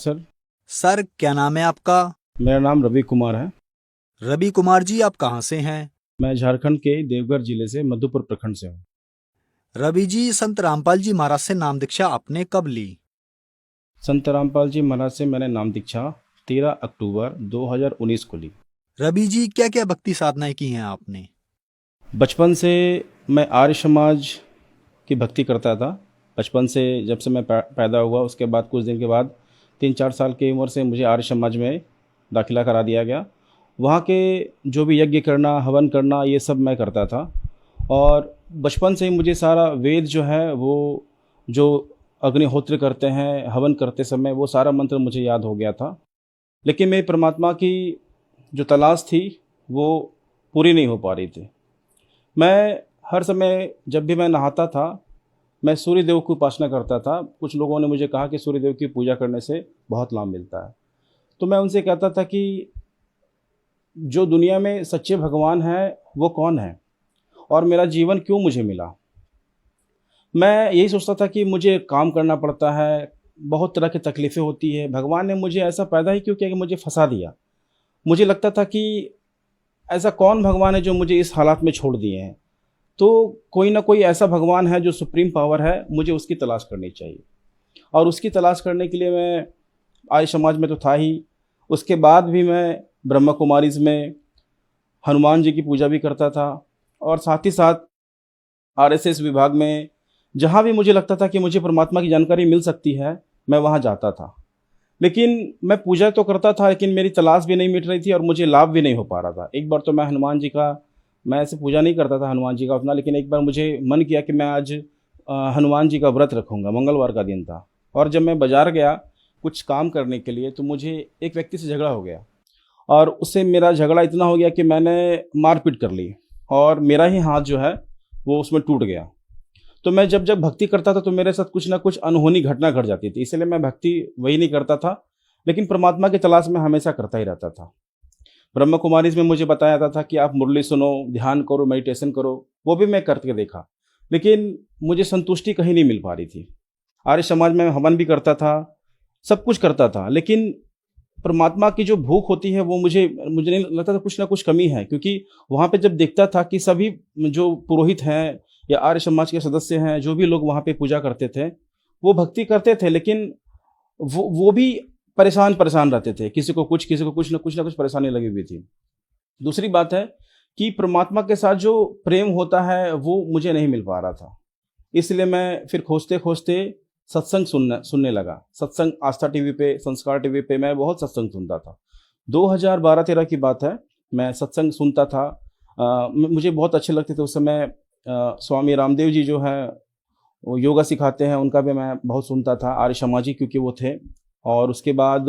Sir. Sir, क्या नाम है आपका? मेरा नाम रवि कुमार है। रवि कुमार जी, आप कहाँ से हैं? मैं झारखंड के देवघर जिले से मधुपुर प्रखंड से हूँ। रवि जी, संत रामपाल जी महाराज से नाम दीक्षा आपने कब ली? संत रामपाल जी महाराज से मैंने नाम दीक्षा 13 अक्टूबर 2019 को ली। रवि जी, क्या क्या भक्ति साधनाएं की हैं आपने? बचपन से मैं आर्य समाज की भक्ति करता था। बचपन से जब से मैं पैदा हुआ उसके बाद कुछ दिन के बाद 3-4 साल की उम्र से मुझे आर्य समाज में दाखिला करा दिया गया। वहाँ के जो भी यज्ञ करना, हवन करना, ये सब मैं करता था। और बचपन से ही मुझे सारा वेद जो है वो जो अग्निहोत्र करते हैं, हवन करते समय, वो सारा मंत्र मुझे याद हो गया था। लेकिन मेरी परमात्मा की जो तलाश थी वो पूरी नहीं हो पा रही थी। मैं हर समय जब भी मैं नहाता था मैं सूर्य देव की उपासना करता था। कुछ लोगों ने मुझे कहा कि सूर्य देव की पूजा करने से बहुत लाभ मिलता है। तो मैं उनसे कहता था कि जो दुनिया में सच्चे भगवान हैं वो कौन है और मेरा जीवन क्यों मुझे मिला। मैं यही सोचता था कि मुझे काम करना पड़ता है, बहुत तरह की तकलीफ़ें होती है, भगवान ने मुझे ऐसा पैदा ही क्यों किया कि मुझे फंसा दिया। मुझे लगता था कि ऐसा कौन भगवान है जो मुझे इस हालात में छोड़ दिए हैं। तो कोई ना कोई ऐसा भगवान है जो सुप्रीम पावर है, मुझे उसकी तलाश करनी चाहिए। और उसकी तलाश करने के लिए मैं आर्य समाज में तो था ही, उसके बाद भी मैं ब्रह्मा कुमारीज़ में हनुमान जी की पूजा भी करता था। और साथ ही साथ आरएसएस विभाग में जहाँ भी मुझे लगता था कि मुझे परमात्मा की जानकारी मिल सकती है, मैं वहाँ जाता था। लेकिन मैं पूजा तो करता था लेकिन मेरी तलाश भी नहीं मिट रही थी और मुझे लाभ भी नहीं हो पा रहा था। एक बार तो मैं ऐसे पूजा नहीं करता था हनुमान जी का उतना, लेकिन एक बार मुझे मन किया कि मैं आज हनुमान जी का व्रत रखूँगा। मंगलवार का दिन था और जब मैं बाज़ार गया कुछ काम करने के लिए तो मुझे एक व्यक्ति से झगड़ा हो गया और उससे मेरा झगड़ा इतना हो गया कि मैंने मारपीट कर ली और मेरा ही हाथ जो है वो उसमें टूट गया। तो मैं जब जब भक्ति करता था तो मेरे साथ कुछ ना कुछ अनहोनी घटना घट जाती थी, इसलिए मैं भक्ति वही नहीं करता था, लेकिन परमात्मा की तलाश में हमेशा करता ही रहता था। ब्रह्म कुमारीज़ में मुझे बताया जाता था कि आप मुरली सुनो, ध्यान करो, मेडिटेशन करो, वो भी मैं करके देखा, लेकिन मुझे संतुष्टि कहीं नहीं मिल पा रही थी। आर्य समाज में हवन भी करता था, सब कुछ करता था, लेकिन परमात्मा की जो भूख होती है वो मुझे नहीं लगता था, कुछ ना कुछ कमी है। क्योंकि वहाँ पे जब देखता था कि सभी जो पुरोहित हैं या आर्य समाज के सदस्य हैं, जो भी लोग वहाँ पे पूजा करते थे, वो भक्ति करते थे, लेकिन वो भी परेशान रहते थे। किसी को कुछ ना कुछ परेशानी लगी हुई थी। दूसरी बात है कि परमात्मा के साथ जो प्रेम होता है वो मुझे नहीं मिल पा रहा था। इसलिए मैं फिर खोजते-खोजते सत्संग सुनने लगा। सत्संग आस्था टीवी पे, संस्कार टीवी पे मैं बहुत सत्संग सुनता था। 2012-13 की बात है, मैं सत्संग सुनता था। मुझे बहुत अच्छे लगते थे उस समय। स्वामी रामदेव जी जो हैं वो योगा सिखाते हैं, उनका भी मैं बहुत सुनता था, आर्य समाजी क्योंकि वो थे। और उसके बाद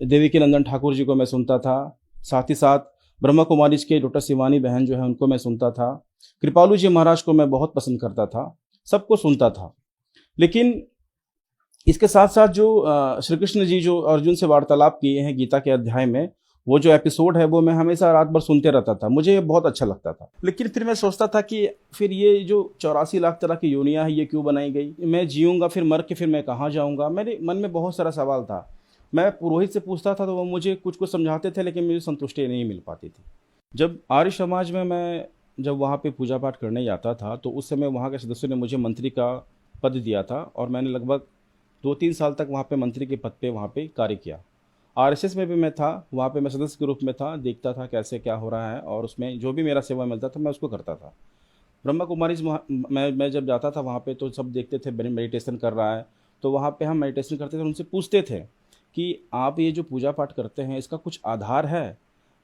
देवकीनंदन ठाकुर जी को मैं सुनता था। साथ ही साथ ब्रह्मा कुमारीज़ के डॉक्टर शिवानी बहन जो है उनको मैं सुनता था। कृपालु जी महाराज को मैं बहुत पसंद करता था, सबको सुनता था। लेकिन इसके साथ-साथ जो श्री कृष्ण जी जो अर्जुन से वार्तालाप किए हैं गीता के अध्याय में, वो जो एपिसोड है वो मैं हमेशा रात भर सुनते रहता था। मुझे ये बहुत अच्छा लगता था। लेकिन फिर मैं सोचता था कि फिर ये जो 84 लाख तरह की योनियाँ हैं ये क्यों बनाई गई? मैं जीऊँगा फिर मर के फिर मैं कहाँ जाऊँगा? मेरे मन में बहुत सारा सवाल था। मैं पुरोहित से पूछता था तो वो मुझे कुछ-कुछ समझाते थे, लेकिन मुझे संतुष्टि नहीं मिल पाती थी। जब आर्य समाज में मैं जब वहाँ पे पूजा पाठ करने जाता था तो उस समय वहाँ के सदस्यों ने मुझे मंत्री का पद दिया था और मैंने लगभग 2-3 साल तक वहाँ पे मंत्री के पद पे वहाँ पे कार्य किया। आरएसएस में भी मैं था, वहाँ पे मैं सदस्य के रूप में था, देखता था कैसे क्या हो रहा है और उसमें जो भी मेरा सेवा मिलता था मैं उसको करता था। ब्रह्मा कुमारीज़ मैं जब जाता था वहाँ पे तो सब देखते थे मेडिटेशन कर रहा है, तो वहाँ पे हम मेडिटेशन करते थे, उनसे पूछते थे कि आप ये जो पूजा पाठ करते हैं इसका कुछ आधार है?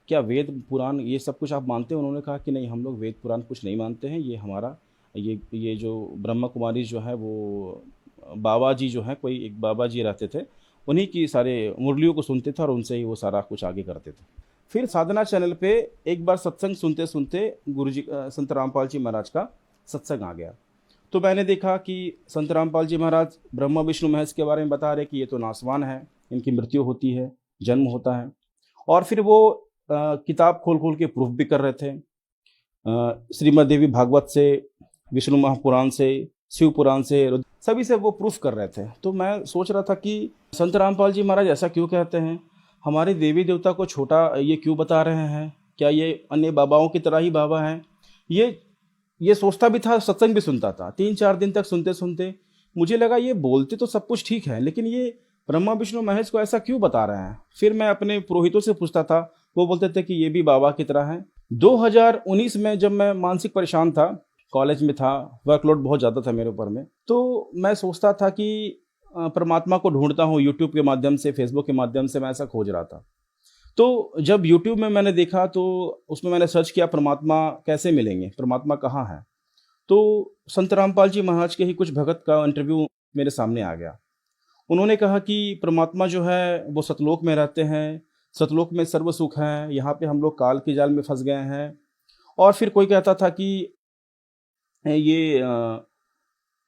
क्या वेद पुराण ये सब कुछ आप मानते हैं? उन्होंने कहा कि नहीं, हम लोग वेद पुराण कुछ नहीं मानते हैं, ये हमारा ये जो ब्रह्मा कुमारीज़ जो है वो बाबा जी जो हैं, कोई एक बाबा जी रहते थे, उन्हीं की सारे मुरलियों को सुनते थे और उनसे ही वो सारा कुछ आगे करते थे। फिर साधना चैनल पे एक बार सत्संग सुनते-सुनते गुरुजी संत रामपाल जी महाराज का सत्संग आ गया। तो मैंने देखा कि संत रामपाल जी महाराज ब्रह्मा विष्णु महेश के बारे में बता रहे कि ये तो नासवान है, इनकी मृत्यु होती है, जन्म होता है। और फिर वो किताब खोल-खोल के प्रूफ भी कर रहे थे। श्रीमद् देवी भागवत से, विष्णु महापुराण से, शिव पुराण से, सभी से वो प्रूफ कर रहे थे। तो मैं सोच रहा था कि संत रामपाल जी महाराज ऐसा क्यों कहते हैं, हमारे देवी देवता को छोटा ये क्यों बता रहे हैं, क्या ये अन्य बाबाओं की तरह ही बाबा हैं। ये सोचता भी था, सत्संग भी सुनता था। 3-4 दिन तक सुनते सुनते मुझे लगा ये बोलते तो सब कुछ ठीक है, लेकिन ये ब्रह्मा विष्णु महेश को ऐसा क्यों बता रहे हैं। फिर मैं अपने पुरोहितों से पूछता था, वो बोलते थे कि ये भी बाबा की तरह है। 2019 में जब मैं मानसिक परेशान था, कॉलेज में था, वर्कलोड बहुत ज़्यादा था मेरे ऊपर में, तो मैं सोचता था कि परमात्मा को ढूंढता हूँ यूट्यूब के माध्यम से, फेसबुक के माध्यम से, मैं ऐसा खोज रहा था। तो जब यूट्यूब में मैंने देखा तो उसमें मैंने सर्च किया परमात्मा कैसे मिलेंगे, परमात्मा कहाँ है। तो संत रामपाल जी महाराज के ही कुछ भगत का इंटरव्यू मेरे सामने आ गया। उन्होंने कहा कि परमात्मा जो है वो सतलोक में रहते हैं, सतलोक में सर्व सुख है, यहाँ पे हम लोग काल के जाल में फंस गए हैं। और फिर कोई कहता था कि ये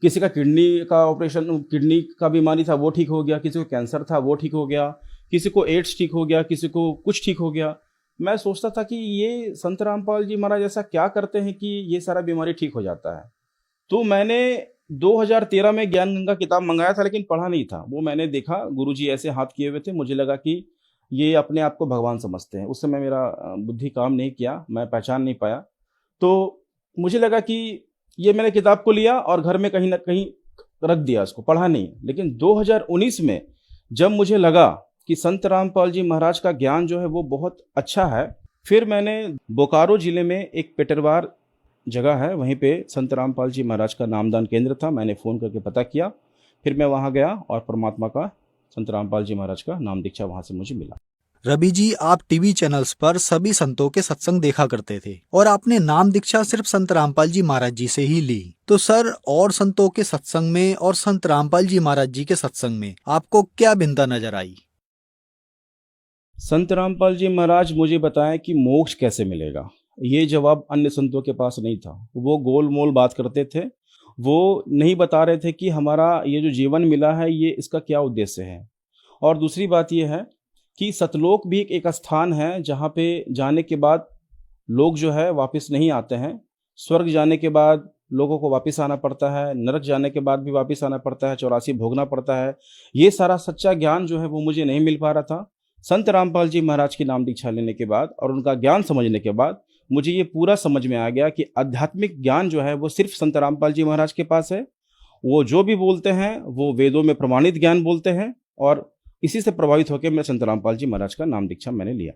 किसी का किडनी का ऑपरेशन, किडनी का बीमारी था वो ठीक हो गया, किसी को कैंसर था वो ठीक हो गया, किसी को एड्स ठीक हो गया, किसी को कुछ ठीक हो गया। मैं सोचता था कि ये संत रामपाल जी महाराज ऐसा क्या करते हैं कि ये सारा बीमारी ठीक हो जाता है। तो मैंने 2013 में ज्ञान गंगा किताब मंगाया था, लेकिन पढ़ा नहीं था। वो मैंने देखा गुरुजी ऐसे हाथ किए हुए थे, मुझे लगा कि ये अपने आप को भगवान समझते हैं। उस समय मेरा बुद्धि काम नहीं किया, मैं पहचान नहीं पाया। तो मुझे लगा कि ये मैंने किताब को लिया और घर में कहीं ना कहीं रख दिया, उसको पढ़ा नहीं। लेकिन 2019 में जब मुझे लगा कि संत रामपाल जी महाराज का ज्ञान जो है वो बहुत अच्छा है, फिर मैंने बोकारो जिले में एक पेटरवार जगह है, वहीं पे संत रामपाल जी महाराज का नामदान केंद्र था। मैंने फ़ोन करके पता किया, फिर मैं वहाँ गया और परमात्मा का, संत रामपाल जी महाराज का नाम दीक्षा वहाँ से मुझे मिला। रवि जी, आप टीवी चैनल्स पर सभी संतों के सत्संग देखा करते थे और आपने नाम दीक्षा सिर्फ संत रामपाल जी महाराज जी से ही ली। तो सर, और संतों के सत्संग में और संत रामपाल जी महाराज जी के सत्संग में आपको क्या भिन्नता नजर आई? संत रामपाल जी महाराज मुझे बताएं कि मोक्ष कैसे मिलेगा, ये जवाब अन्य संतों के पास नहीं था। वो गोल मोल बात करते थे, वो नहीं बता रहे थे कि हमारा ये जो जीवन मिला है ये इसका क्या उद्देश्य है। और दूसरी बात ये है कि सतलोक भी एक स्थान है जहाँ पे जाने के बाद लोग जो है वापस नहीं आते हैं। स्वर्ग जाने के बाद लोगों को वापस आना पड़ता है, नरक जाने के बाद भी वापस आना पड़ता है, 84 भोगना पड़ता है। ये सारा सच्चा ज्ञान जो है वो मुझे नहीं मिल पा रहा था। संत रामपाल जी महाराज की नाम दीक्षा लेने के बाद और उनका ज्ञान समझने के बाद मुझे ये पूरा समझ में आ गया कि आध्यात्मिक ज्ञान जो है वो सिर्फ संत रामपाल जी महाराज के पास है। वो जो भी बोलते हैं वो वेदों में प्रमाणित ज्ञान बोलते हैं, और इसी से प्रभावित होकर मैं संत रामपाल जी महाराज का नाम दीक्षा मैंने लिया।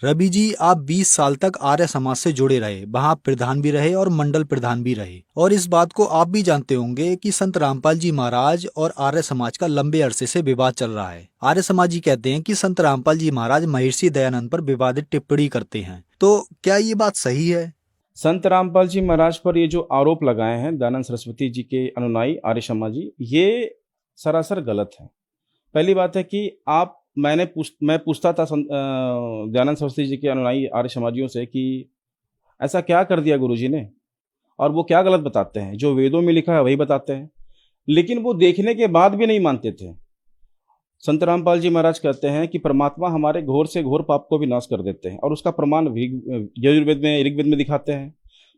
रवि जी, आप 20 साल तक आर्य समाज से जुड़े रहे, वहाँ प्रधान भी रहे और मंडल प्रधान भी रहे, और इस बात को आप भी जानते होंगे कि संत रामपाल जी महाराज और आर्य समाज का लंबे अरसे से विवाद चल रहा है। आर्य समाजी कहते हैं कि संत रामपाल जी महाराज महर्षि दयानंद पर विवादित टिप्पणी करते हैं, तो क्या ये बात सही है? संत रामपाल जी महाराज पर ये जो आरोप लगाए हैं दयानंद सरस्वती जी के अनुयायी आर्य समाजी, ये सरासर गलत है। पहली बात है कि मैं पूछता था दयानंद सरस्वती जी के अनुयायी आर्य समाजियों से कि ऐसा क्या कर दिया गुरुजी ने, और वो क्या गलत बताते हैं, जो वेदों में लिखा है वही बताते हैं। लेकिन वो देखने के बाद भी नहीं मानते थे। संत रामपाल जी महाराज कहते हैं कि परमात्मा हमारे घोर से घोर पाप को भी नाश कर देते हैं, और उसका प्रमाण यजुर्वेद में, ऋग्वेद में दिखाते हैं।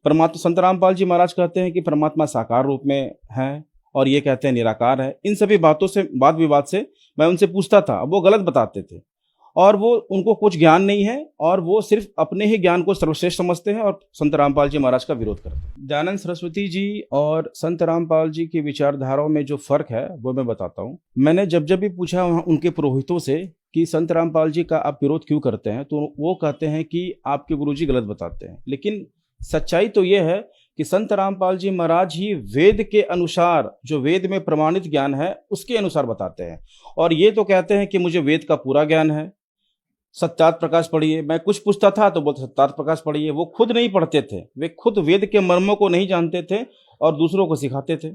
परमात्मा, संत रामपाल जी महाराज कहते हैं कि परमात्मा साकार रूप में है, और ये कहते हैं निराकार है। इन सभी बातों से, वाद विवाद से मैं उनसे पूछता था, वो गलत बताते थे, और वो, उनको कुछ ज्ञान नहीं है, और वो सिर्फ अपने ही ज्ञान को सर्वश्रेष्ठ समझते हैं और संत रामपाल जी महाराज का विरोध करते हैं। दयानंद सरस्वती जी और संत रामपाल जी की विचारधाराओं में जो फर्क है वो मैं बताता हूँ। मैंने जब भी पूछा उनके पुरोहितों से कि संत रामपाल जी का आप विरोध क्यों करते हैं, तो वो कहते हैं कि आपके गुरुजी गलत बताते हैं। लेकिन सच्चाई तो ये है कि संत रामपाल जी महाराज ही वेद के अनुसार, जो वेद में प्रमाणित ज्ञान है उसके अनुसार बताते हैं। और ये तो कहते हैं कि मुझे वेद का पूरा ज्ञान है, सत्यार्थ प्रकाश पढ़िए। मैं कुछ पूछता था तो बोलते सत्यार्थ प्रकाश पढ़िए। वो खुद नहीं पढ़ते थे, वे खुद वेद के मर्मों को नहीं जानते थे और दूसरों को सिखाते थे।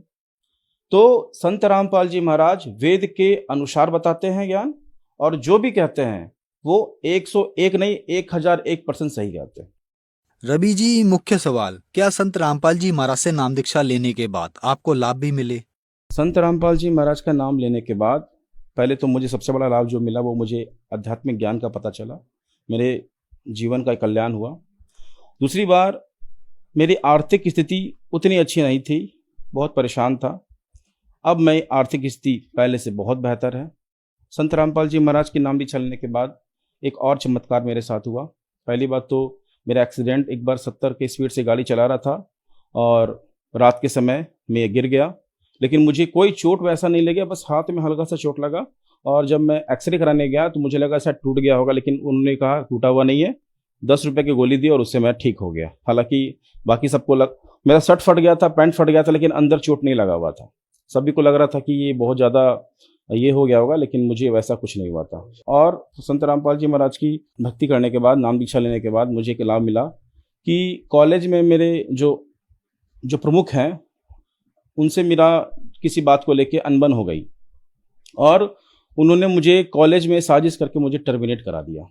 तो संत रामपाल जी महाराज वेद के अनुसार बताते हैं ज्ञान, और जो भी कहते हैं वो 101 नहीं 1001% सही कहते हैं। रवि जी, मुख्य सवाल, क्या संत रामपाल जी महाराज से नाम दीक्षा लेने के बाद आपको लाभ भी मिले? संत रामपाल जी महाराज का नाम लेने के बाद पहले तो मुझे सबसे बड़ा लाभ जो मिला वो मुझे आध्यात्मिक ज्ञान का पता चला, मेरे जीवन का कल्याण हुआ। दूसरी बार, मेरी आर्थिक स्थिति उतनी अच्छी नहीं थी, बहुत परेशान था, अब मैं आर्थिक स्थिति पहले से बहुत बेहतर है। संत रामपाल जी महाराज की नाम दीक्षा लेने के बाद एक और चमत्कार मेरे साथ हुआ। पहली बात तो मेरा एक्सीडेंट, एक बार 70 के स्पीड से गाड़ी चला रहा था और रात के समय मैं गिर गया, लेकिन मुझे कोई चोट वैसा नहीं लगा, बस हाथ में हल्का सा चोट लगा। और जब मैं एक्सरे कराने गया तो मुझे लगा शायद टूट गया होगा, लेकिन उन्होंने कहा टूटा हुआ नहीं है। 10 रुपये की गोली दी और उससे मैं ठीक हो गया। हालांकि बाकी सबको मेरा शर्ट फट गया था, पैंट फट गया था, लेकिन अंदर चोट नहीं लगा हुआ था। सभी को लग रहा था कि ये बहुत ज़्यादा ये हो गया होगा, लेकिन मुझे वैसा कुछ नहीं हुआ था। और संत रामपाल जी महाराज की भक्ति करने के बाद, नाम दीक्षा लेने के बाद मुझे एक लाभ मिला कि कॉलेज में मेरे जो प्रमुख हैं उनसे मेरा किसी बात को लेके अनबन हो गई और उन्होंने मुझे कॉलेज में साजिश करके मुझे टर्मिनेट करा दिया।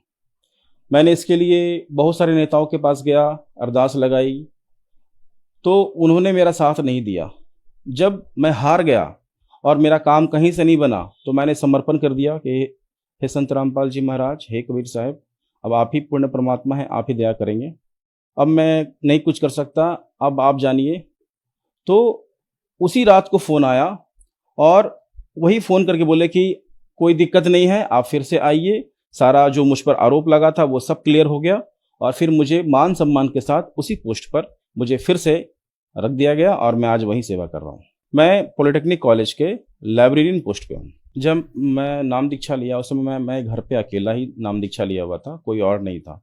मैंने इसके लिए बहुत सारे नेताओं के पास गया, अरदास लगाई, तो उन्होंने मेरा साथ नहीं दिया। जब मैं हार गया और मेरा काम कहीं से नहीं बना तो मैंने समर्पण कर दिया कि हे संत रामपाल जी महाराज, हे कबीर साहब, अब आप ही पूर्ण परमात्मा हैं, आप ही दया करेंगे, अब मैं नहीं कुछ कर सकता, अब आप जानिए। तो उसी रात को फ़ोन आया और वही फ़ोन करके बोले कि कोई दिक्कत नहीं है, आप फिर से आइए, सारा जो मुझ पर आरोप लगा था वो सब क्लियर हो गया। और फिर मुझे मान सम्मान के साथ उसी पोस्ट पर मुझे फिर से रख दिया गया और मैं आज वहीं सेवा कर रहा हूँ। मैं पॉलिटेक्निक कॉलेज के लाइब्रेरियन पोस्ट पे हूँ। जब मैं नाम दीक्षा लिया उस समय मैं घर पे अकेला ही नाम दीक्षा लिया हुआ था, कोई और नहीं था।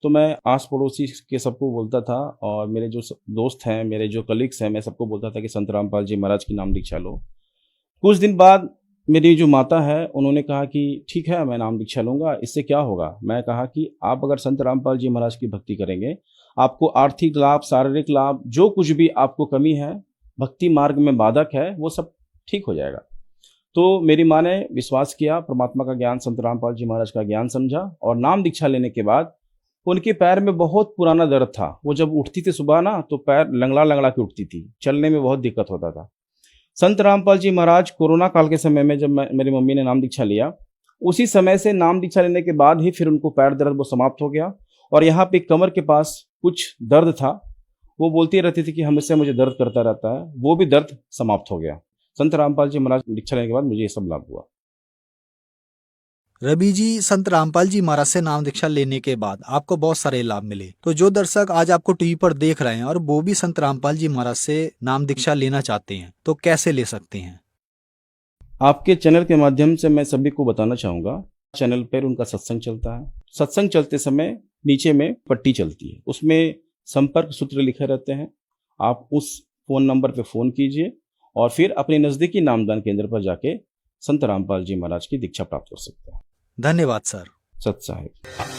तो मैं आस पड़ोसी के सबको बोलता था और मेरे जो दोस्त हैं, मेरे जो कलीग्स हैं, मैं सबको बोलता था कि संत रामपाल जी महाराज की नाम दीक्षा लो। कुछ दिन बाद मेरी जो माता है उन्होंने कहा कि ठीक है, मैं नाम दीक्षा लूँगा, इससे क्या होगा। मैं कहा कि आप अगर संत रामपाल जी महाराज की भक्ति करेंगे, आपको आर्थिक लाभ, शारीरिक लाभ, जो कुछ भी आपको कमी है, भक्ति मार्ग में बाधक है, वो सब ठीक हो जाएगा। तो मेरी माँ ने विश्वास किया, परमात्मा का ज्ञान, संत रामपाल जी महाराज का ज्ञान समझा और नाम दीक्षा लेने के बाद उनके पैर में बहुत पुराना दर्द था। वो जब उठती थी सुबह ना तो पैर लंगड़ा लंगड़ा के उठती थी, चलने में बहुत दिक्कत होता था। संत रामपाल जी महाराज कोरोना काल के समय में जब मेरी मम्मी ने नाम दीक्षा लिया, उसी समय से नाम दीक्षा लेने के बाद ही फिर उनको पैर दर्द वो समाप्त हो गया। और यहाँ पे कमर के पास कुछ दर्द था, वो बोलती रहती थी कि हमेशा मुझे दर्द करता रहता है, वो भी दर्द समाप्त हो गया। संत रामपाल जी महाराज दीक्षा लेने के बाद मुझे ये सब लाभ हुआ। रवि जी, संत रामपाल जी महाराज से नाम दीक्षा लेने के बाद आपको बहुत सारे लाभ मिले। तो जो दर्शक आज आपको टीवी पर देख रहे हैं और वो भी संत रामपाल जी महाराज से नाम दीक्षा लेना चाहते हैं, तो कैसे ले सकते हैं? आपके चैनल के माध्यम से मैं सभी को बताना चाहूँगा, चैनल पर उनका सत्संग चलता है। सत्संग चलते समय नीचे में पट्टी चलती है, उसमें संपर्क सूत्र लिखे रहते हैं। आप उस फ़ोन नंबर पर फ़ोन कीजिए और फिर अपने नज़दीकी नामदान केंद्र पर जाके संत रामपाल जी महाराज की दीक्षा प्राप्त कर सकते हैं। धन्यवाद सर। सत साहिब।